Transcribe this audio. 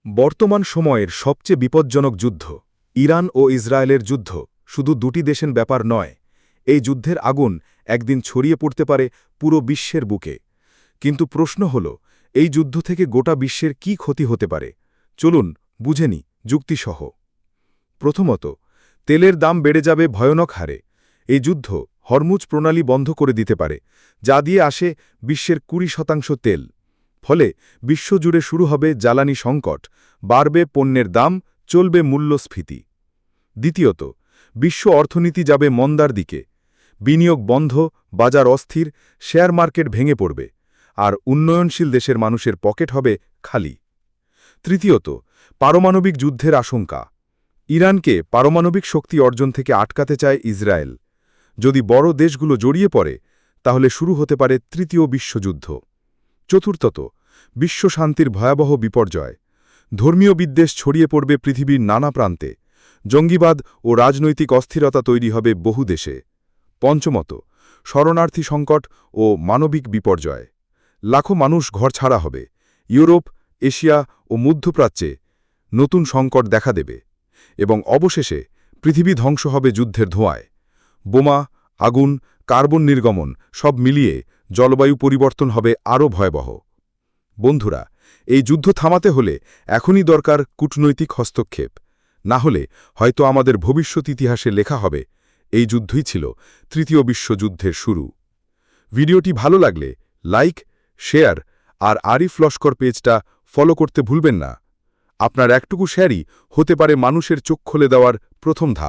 বর্তমান সময়ের সবচেয়ে বিপজ্জনক যুদ্ধ ইরান ও ইসরায়েলের যুদ্ধ শুধু দুটি দেশের ব্যাপার নয়। এই যুদ্ধের আগুন একদিন ছড়িয়ে পড়তে পারে পুরো বিশ্বের বুকে। কিন্তু প্রশ্ন হল, এই যুদ্ধ থেকে গোটা বিশ্বের কি ক্ষতি হতে পারে? চলুন বুঝে নিই যুক্তিসহ। প্রথমত, তেলের দাম বেড়ে যাবে ভয়ানক হারে। এই যুদ্ধ হরমুজ প্রণালী বন্ধ করে দিতে পারে, যা দিয়ে আসে বিশ্বের 20% তেল। ফলে বিশ্বজুড়ে শুরু হবে জ্বালানি সংকট, বাড়বে পণ্যের দাম, চলবে মূল্যস্ফীতি। দ্বিতীয়ত, বিশ্ব অর্থনীতি যাবে মন্দার দিকে। বিনিয়োগ বন্ধ, বাজার অস্থির, শেয়ার মার্কেট ভেঙে পড়বে, আর উন্নয়নশীল দেশের মানুষের পকেট হবে খালি। তৃতীয়ত, পারমাণবিক যুদ্ধের আশঙ্কা। ইরানকে পারমাণবিক শক্তি অর্জন থেকে আটকাতে চায় ইসরায়েল। যদি বড় দেশগুলো জড়িয়ে পড়ে, তাহলে শুরু হতে পারে তৃতীয় বিশ্বযুদ্ধ। চতুর্থত, বিশ্ব শান্তির ভয়াবহ বিপর্যয়। ধর্মীয় বিদ্বেষ ছড়িয়ে পড়বে পৃথিবীর নানা প্রান্তে। জঙ্গিবাদ ও রাজনৈতিক অস্থিরতা তৈরি হবে বহু দেশে। পঞ্চমত, শরণার্থী সংকট ও মানবিক বিপর্যয়। লাখো মানুষ ঘরছাড়া হবে। ইউরোপ, এশিয়া ও মধ্যপ্রাচ্যে নতুন সংকট দেখা দেবে। এবং অবশেষে পৃথিবী ধ্বংস হবে যুদ্ধের ধোঁয়ায়। বোমা, আগুন, কার্বন নির্গমন সব মিলিয়ে জলবায়ু পরিবর্তন হবে আরও ভয়াবহ। বন্ধুরা, এই যুদ্ধ থামাতে হলে এখনই দরকার কূটনৈতিক হস্তক্ষেপ। না হলে হয়তো আমাদের ভবিষ্যৎ ইতিহাসে লেখা হবে, এই যুদ্ধই ছিল তৃতীয় বিশ্বযুদ্ধের শুরু। ভিডিওটি ভালো লাগলে লাইক, শেয়ার আর আরিফ লস্কর পেজটা ফলো করতে ভুলবেন না। আপনার একটুকু শেয়ারই হতে পারে মানুষের চোখ খুলে দেওয়ার প্রথম ধাপ।